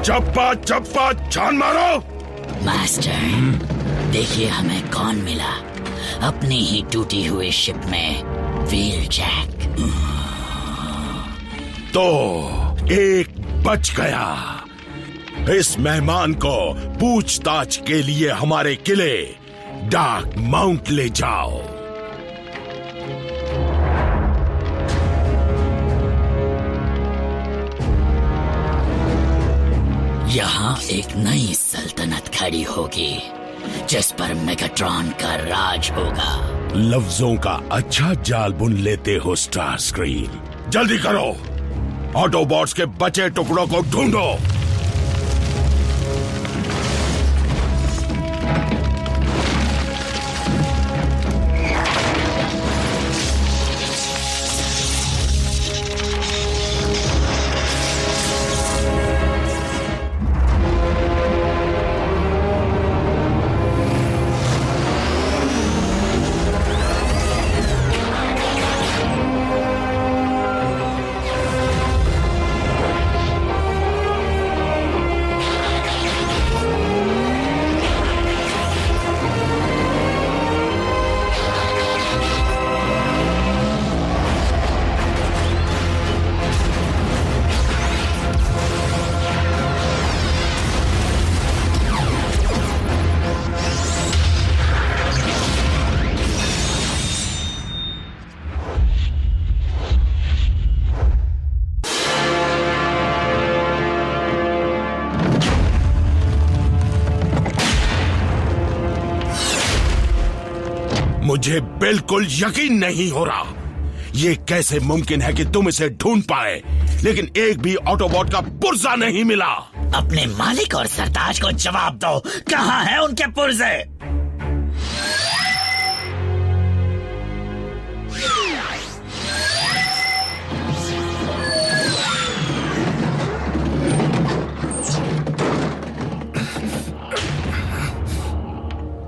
चप्पा चप्पा जान मारो। मास्टर, देखिए हमें कौन मिला अपनी ही टूटी हुई शिप में, व्हील जैक। तो एक बच गया। इस मेहमान को पूछताछ के लिए हमारे किले डार्क माउंट ले जाओ। यहाँ एक नई सल्तनत खड़ी होगी जिस पर मेगाट्रॉन का राज होगा। लफ्जों का अच्छा जाल बुन लेते हो स्टार स्क्रीन। जल्दी करो, ऑटोबॉट्स के बचे टुकड़ों को ढूंढो। मुझे बिल्कुल यकीन नहीं हो रहा। ये कैसे मुमकिन है कि तुम इसे ढूंढ पाए, लेकिन एक भी ऑटोबॉट का पुर्जा नहीं मिला। अपने मालिक और सरताज को जवाब दो, कहाँ है उनके पुर्जे?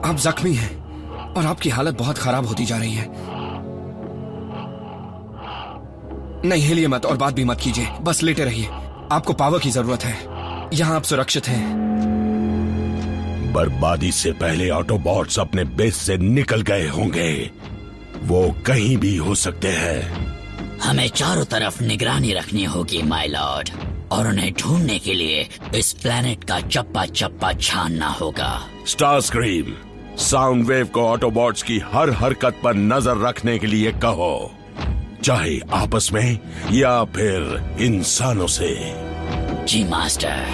आप जख्मी हैं और आपकी हालत बहुत खराब होती जा रही है। नहीं, हिलिए मत और बात भी मत कीजिए, बस लेटे रहिए। आपको पावर की जरूरत है। यहाँ आप सुरक्षित हैं। बर्बादी से पहले ऑटोबॉट्स अपने बेस से निकल गए होंगे। वो कहीं भी हो सकते हैं। हमें चारों तरफ निगरानी रखनी होगी माय लॉर्ड, और उन्हें ढूंढने के लिए इस प्लेनेट का चप्पा चप्पा छानना होगा। स्टार स्क्रीम, साउंड वेव को ऑटोबॉट्स की हर हरकत पर नजर रखने के लिए कहो, चाहे आपस में या फिर इंसानों से। जी मास्टर।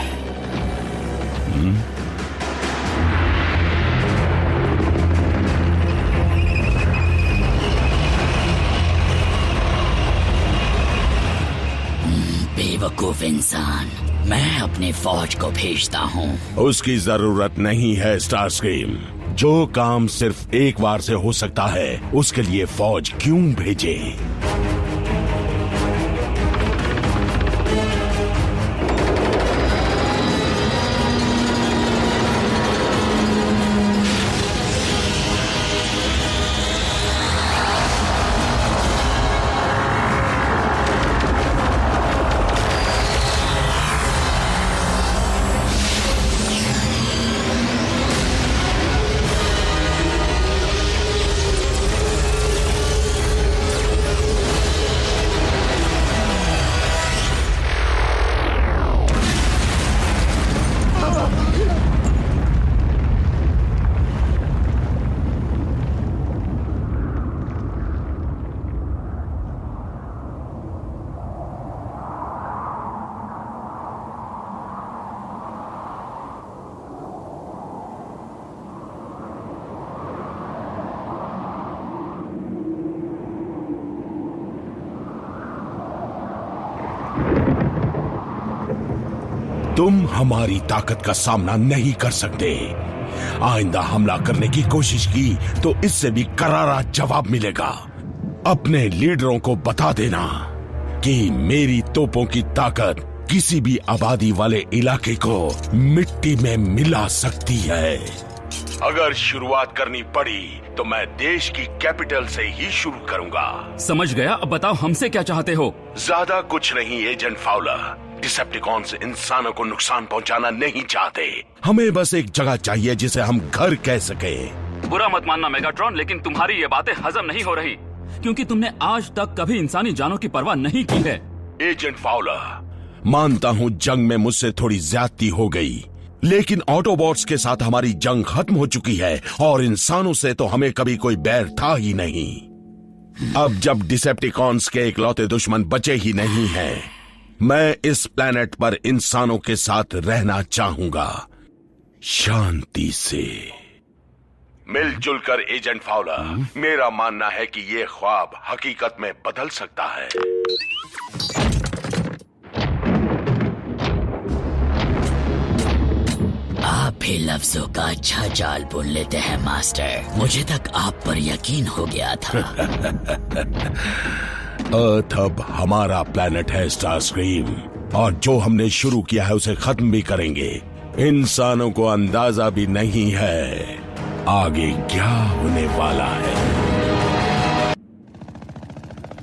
बेवकूफ इंसान, मैं अपनी फौज को भेजता हूँ। उसकी जरूरत नहीं है स्टार स्क्रीम। जो काम सिर्फ एक बार से हो सकता है, उसके लिए फौज क्यों भेजे? तुम हमारी ताकत का सामना नहीं कर सकते। आइंदा हमला करने की कोशिश की तो इससे भी करारा जवाब मिलेगा। अपने लीडरों को बता देना कि मेरी तोपों की ताकत किसी भी आबादी वाले इलाके को मिट्टी में मिला सकती है। अगर शुरुआत करनी पड़ी तो मैं देश की कैपिटल से ही शुरू करूंगा। समझ गया, अब बताओ हमसे क्या चाहते हो? ज्यादा कुछ नहीं एजेंट फाउलर, डिसेप्टिकॉन्स इंसानों को नुकसान पहुंचाना नहीं चाहते। हमें बस एक जगह चाहिए जिसे हम घर कह सके। बुरा मत मानना मेगाट्रॉन, लेकिन तुम्हारी ये बातें हजम नहीं हो रही, क्योंकि तुमने आज तक कभी इंसानी जानों की परवाह नहीं की है। एजेंट फाउलर, मानता हूं जंग में मुझसे थोड़ी ज्यादती हो गई, लेकिन ऑटोबॉट्स के साथ हमारी जंग खत्म हो चुकी है और इंसानों से तो हमें कभी कोई बैर था ही नहीं। अब जब डिसेप्टिकॉन्स के इकलौते दुश्मन बचे ही नहीं हैं, मैं इस प्लेनेट पर इंसानों के साथ रहना चाहूंगा, शांति से मिलजुल कर। एजेंट फाउलर, मेरा मानना है कि ये ख्वाब हकीकत में बदल सकता है। आप भी लफ्जों का अच्छा जाल बुन लेते हैं मास्टर। मुझे तक आप पर यकीन हो गया था। अर्थ अब हमारा प्लेनेट है स्टारस्क्रीम, और जो हमने शुरू किया है उसे खत्म भी करेंगे। इंसानों को अंदाजा भी नहीं है आगे क्या होने वाला है।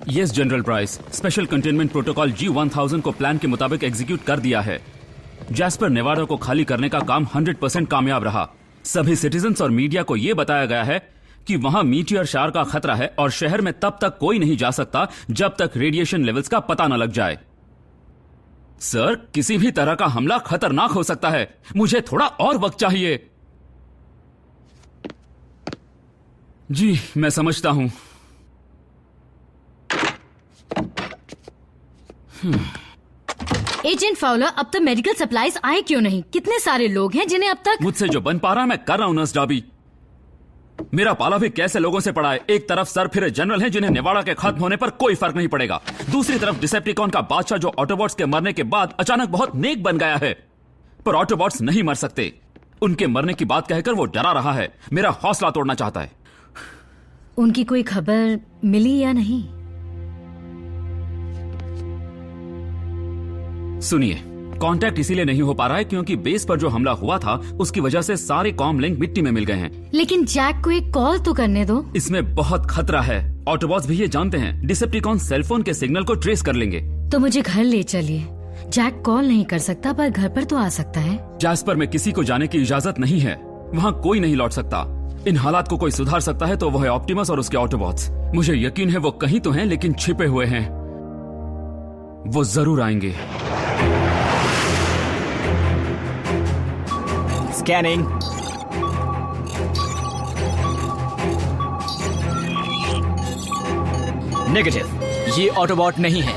Yes general price, special containment protocol G1000 को प्लान के मुताबिक एग्जीक्यूट कर दिया है। जैस्पर नेवाडा को खाली करने का काम 100% कामयाब रहा। सभी सिटीजन्स और मीडिया को यह बताया गया है कि वहां मीटियर शार का खतरा है और शहर में तब तक कोई नहीं जा सकता जब तक रेडिएशन लेवल्स का पता न लग जाए। सर, किसी भी तरह का हमला खतरनाक हो सकता है। मुझे थोड़ा और वक्त चाहिए। जी, मैं समझता हूं। एजेंट फाउलर, अब तक मेडिकल सप्लाईज आए क्यों नहीं? कितने सारे लोग हैं जिन्हें अब तक। मुझसे जो बन पा रहा मैं कर रहा हूं नर्स डॉबी। मेरा पाला भी कैसे लोगों से पड़ा है। एक तरफ सर फिरे जनरल हैं जिन्हें नेवाडा के खत्म होने पर कोई फर्क नहीं पड़ेगा, दूसरी तरफ डिसेप्टिकॉन का बादशाह जो ऑटोबॉट्स के मरने के बाद अचानक बहुत नेक बन गया है। पर ऑटोबॉट्स नहीं मर सकते। उनके मरने की बात कहकर वो डरा रहा है, मेरा हौसला तोड़ना चाहता है। उनकी कोई खबर मिली या नहीं? सुनिए, कांटेक्ट इसीलिए नहीं हो पा रहा है क्योंकि बेस पर जो हमला हुआ था उसकी वजह से सारे कॉम लिंक मिट्टी में मिल गए हैं। लेकिन जैक को एक कॉल तो करने दो। इसमें बहुत खतरा है। ऑटोबॉट्स भी ये जानते हैं। डिसेप्टिकॉन सेलफोन के सिग्नल को ट्रेस कर लेंगे। तो मुझे घर ले चलिए। जैक कॉल नहीं कर सकता पर घर पर तो आ सकता है। जैस्पर में किसी को जाने की इजाजत नहीं है। वहाँ कोई नहीं लौट सकता। इन हालात को कोई सुधार सकता है तो वो है ऑप्टिमस और उसके ऑटोबॉट्स। मुझे यकीन है वो कहीं तो हैं लेकिन छिपे हुए हैं। वो जरूर आएंगे। स्कैनिंग। नेगेटिव, ये ऑटोबॉट नहीं है।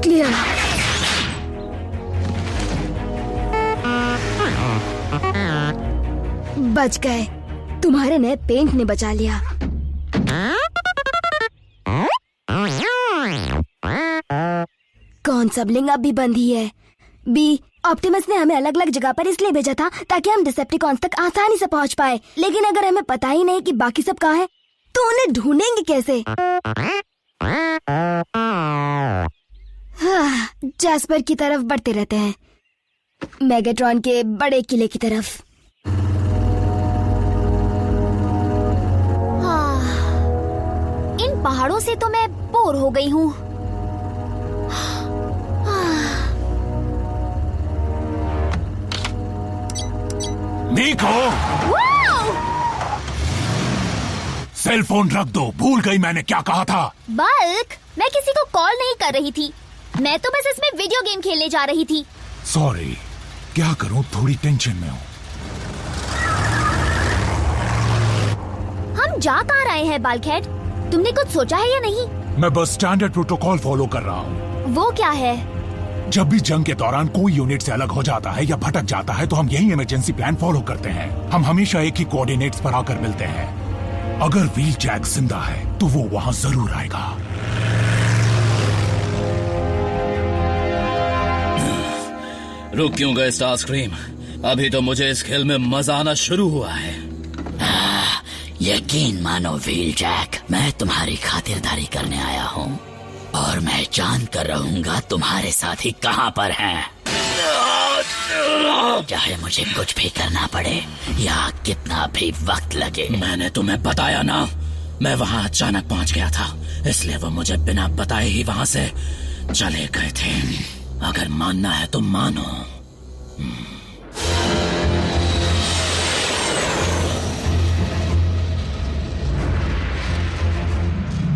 क्लियर। बच गए। तुम्हारे नए पेंट ने बचा लिया। कौन सब लिंग अब भी बंद ही है। बी, ऑप्टिमस ने हमें अलग अलग जगह पर इसलिए भेजा था ताकि हम डिसेप्टिकॉन्स तक आसानी से पहुंच पाए। लेकिन अगर हमें पता ही नहीं कि बाकी सब कहाँ है तो उन्हें ढूंढेंगे कैसे? जैस्पर की तरफ बढ़ते रहते हैं, मेगाट्रॉन के बड़े किले की तरफ। इन पहाड़ों से तो मैं बोर हो गई हूँ। निको, सेल फोन रख दो। भूल गई मैंने क्या कहा था। बल्क, मैं किसी को कॉल नहीं कर रही थी। मैं तो बस इसमें वीडियो गेम खेलने जा रही थी। सॉरी, क्या करूं, थोड़ी टेंशन में हूं। हम जा कहाँ रहे हैं बाल्कहेड? तुमने कुछ सोचा है या नहीं? मैं बस स्टैंडर्ड प्रोटोकॉल फॉलो कर रहा हूं। वो क्या है? जब भी जंग के दौरान कोई यूनिट से अलग हो जाता है या भटक जाता है तो हम यही इमरजेंसी प्लान फॉलो करते हैं। हम हमेशा एक ही कोऑर्डिनेट्स पर आकर मिलते हैं। अगर व्हील जैक जिंदा है तो वो वहां जरूर आएगा। रुक क्यों गए स्टारस्क्रीम? अभी तो मुझे इस खेल में मजा आना शुरू हुआ है। यकीन मानो व्हील जैक, मैं तुम्हारी खातिरदारी करने आया हूँ और मैं जान कर रहूंगा तुम्हारे साथी कहाँ पर हैं। चाहे मुझे कुछ भी करना पड़े या कितना भी वक्त लगे। मैंने तुम्हें बताया ना, मैं वहां अचानक पहुंच गया था, इसलिए वो मुझे बिना बताए ही वहां से चले गए थे। अगर मानना है तो मानो।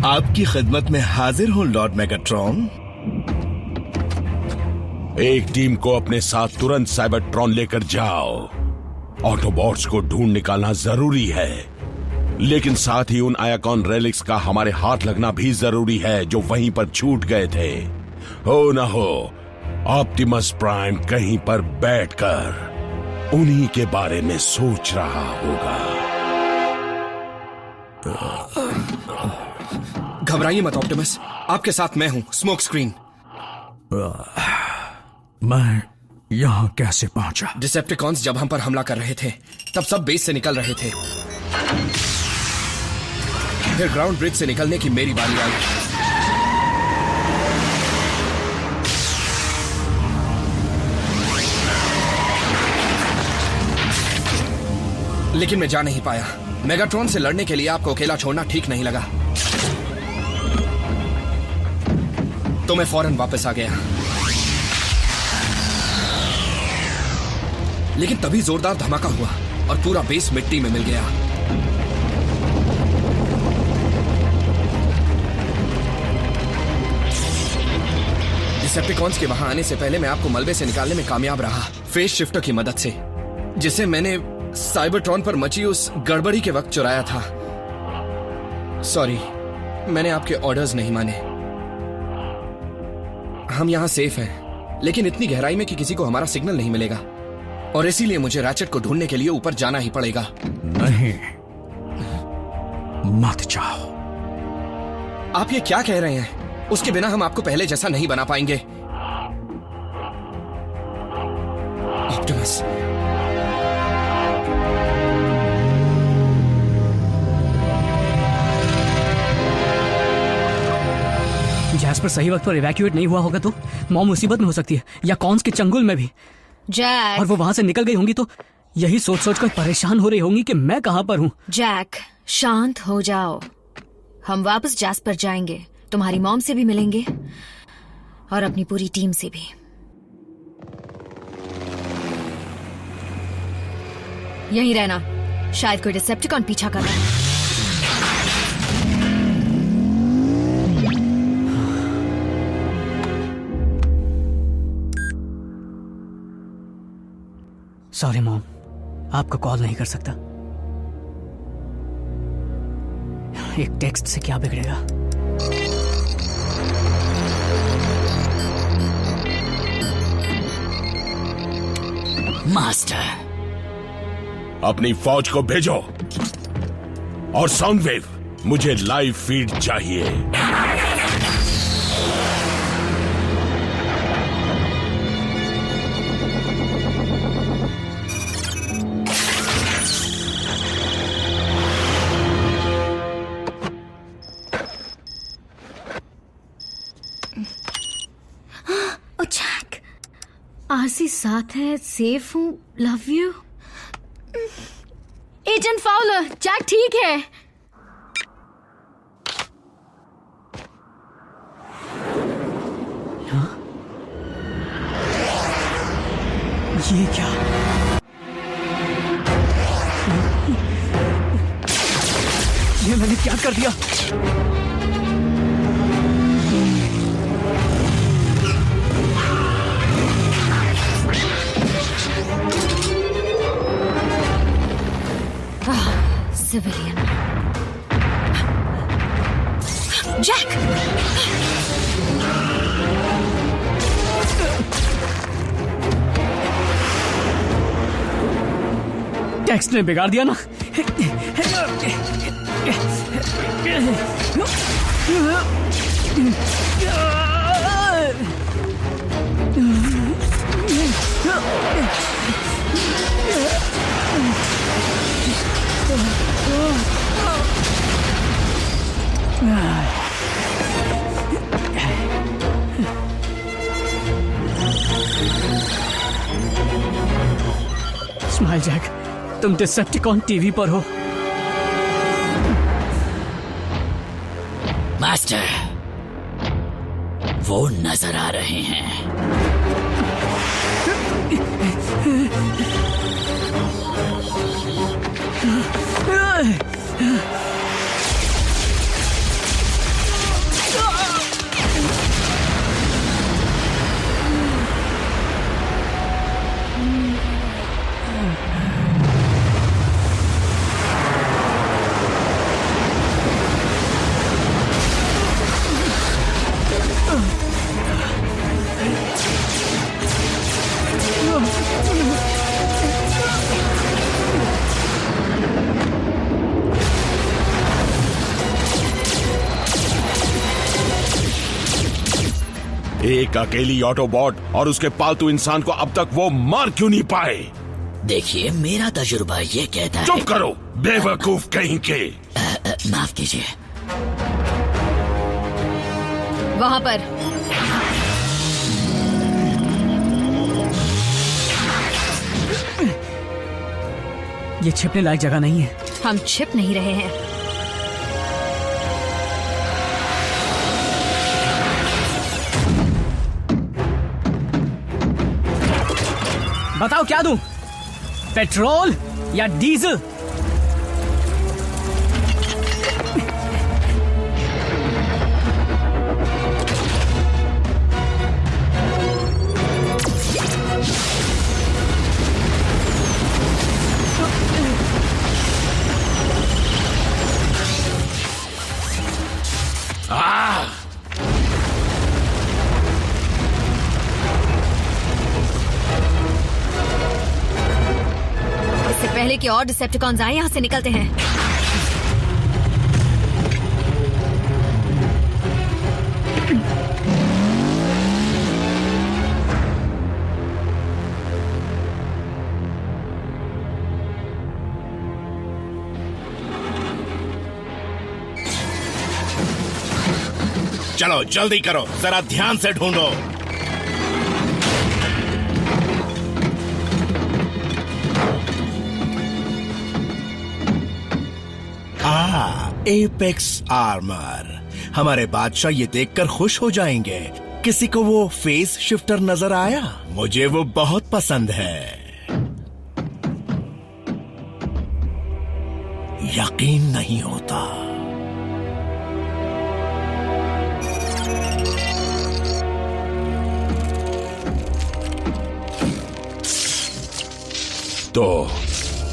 आपकी खिदमत में हाजिर हूँ लॉर्ड मेगाट्रॉन। एक टीम को अपने साथ तुरंत साइबरट्रॉन लेकर जाओ। ऑटोबॉट्स को ढूंढ निकालना जरूरी है, लेकिन साथ ही उन आयाकॉन रेलिक्स का हमारे हाथ लगना भी जरूरी है जो वहीं पर छूट गए थे। हो न हो ऑप्टिमस प्राइम कहीं पर बैठकर उन्हीं के बारे में सोच रहा होगा। घबराइए मत ऑप्टिमस, आपके साथ मैं हूं, स्मोक स्क्रीन। मैं यहाँ कैसे पहुंचा? डिसेप्टिकॉन्स जब हम पर हमला कर रहे थे तब सब बेस से निकल रहे थे। फिर ग्राउंड ब्रिज से निकलने की मेरी बारी आई। लेकिन मैं जा नहीं पाया। मेगाट्रॉन से लड़ने के लिए आपको अकेला छोड़ना ठीक नहीं लगा, तो मैं फौरन वापस आ गया। लेकिन तभी जोरदार धमाका हुआ और पूरा बेस मिट्टी में मिल गया। डिसेप्टिकॉन्स के वहां आने से पहले मैं आपको मलबे से निकालने में कामयाब रहा, फेस शिफ्टर की मदद से, जिसे मैंने साइबरट्रॉन पर मची उस गड़बड़ी के वक्त चुराया था। सॉरी, मैंने आपके ऑर्डर्स नहीं माने। हम यहां सेफ हैं, लेकिन इतनी गहराई में कि किसी को हमारा सिग्नल नहीं मिलेगा, और इसीलिए मुझे रैचेट को ढूंढने के लिए ऊपर जाना ही पड़ेगा। नहीं, मत जाओ। आप ये क्या कह रहे हैं? उसके बिना हम आपको पहले जैसा नहीं बना पाएंगे। ऑप्टिमस, जैस्पर सही वक्त पर इवैक्यूएट नहीं हुआ होगा तो मॉम मुसीबत में हो सकती है, या कॉन्स के चंगुल में भी। जैक, और वो वहां से निकल गई होंगी तो यही सोच सोच कर परेशान हो रही होंगी कि मैं कहां पर हूं। जैक शांत हो जाओ। हम वापस जैस्पर जाएंगे, तुम्हारी मॉम से भी मिलेंगे और अपनी पूरी टीम से भी। यहीं रहना, शायद कोई डिसेप्टिकॉन पीछा कर रहा है। सॉरी मॉम, आपको कॉल नहीं कर सकता। एक टेक्स्ट से क्या बिगड़ेगा। मास्टर, अपनी फौज को भेजो और साउंड वेव, मुझे लाइव फीड चाहिए। आरसी साथ है, सेफ हूँ, love you. Agent Fowler, Jack ठीक है। हाँ? ये क्या? ये मैंने क्या कर दिया? सिविलियन जैक, टेक्स्ट ने बिगाड़ दिया ना। स्माइल जैक, तुम डिसेप्टिकॉन टीवी पर हो। मास्टर, वो नजर आ रहे हैं। एक अकेली ऑटोबॉट और उसके पालतू इंसान को अब तक वो मार क्यों नहीं पाए? देखिए, मेरा तजुर्बा ये कहता है। चुप करो, बेवकूफ कहीं के। माफ कीजिए। वहां पर ये छिपने लायक जगह नहीं है। हम छिप नहीं रहे हैं। बताओ क्या दूं? पेट्रोल या डीजल? पहले कि और डिसेप्टिकॉन्स आए, यहाँ से निकलते हैं। चलो जल्दी करो, जरा ध्यान से ढूंढो। Apex armour. हमारे बादशाह ये देखकर खुश हो जाएंगे। किसी को वो फेस शिफ्टर नजर आया? मुझे वो बहुत पसंद है। यकीन नहीं होता। तो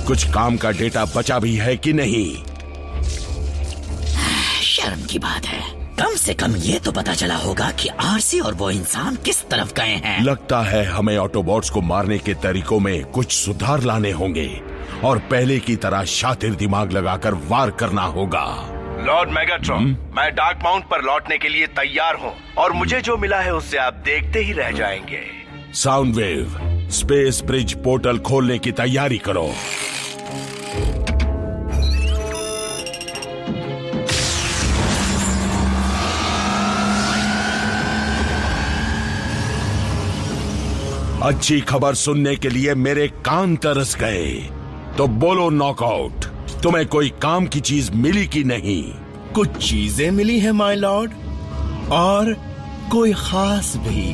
कुछ काम का डेटा बचा भी है कि नहीं? शर्म की बात है। कम से कम ये तो पता चला होगा कि आरसी और वो इंसान किस तरफ गए हैं। लगता है हमें ऑटोबॉट्स को मारने के तरीकों में कुछ सुधार लाने होंगे और पहले की तरह शातिर दिमाग लगाकर वार करना होगा। लॉर्ड मेगाट्रॉन, मैं डार्क माउंट पर लौटने के लिए तैयार हूँ और मुझे जो मिला है उससे आप देखते ही रह जाएंगे। Sound wave, space bridge portal खोलने की तैयारी करो। अच्छी खबर सुनने के लिए मेरे कान तरस गए। तो बोलो नॉकआउट, तुम्हें कोई काम की चीज मिली कि नहीं? कुछ चीजें मिली हैं माय लॉर्ड, और कोई खास भी।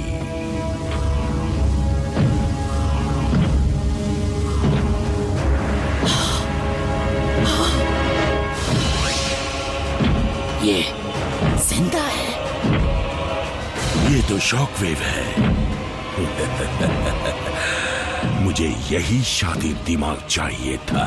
ये जिंदा है। ये तो शॉकवेव है। मुझे यही शातिर दिमाग चाहिए था।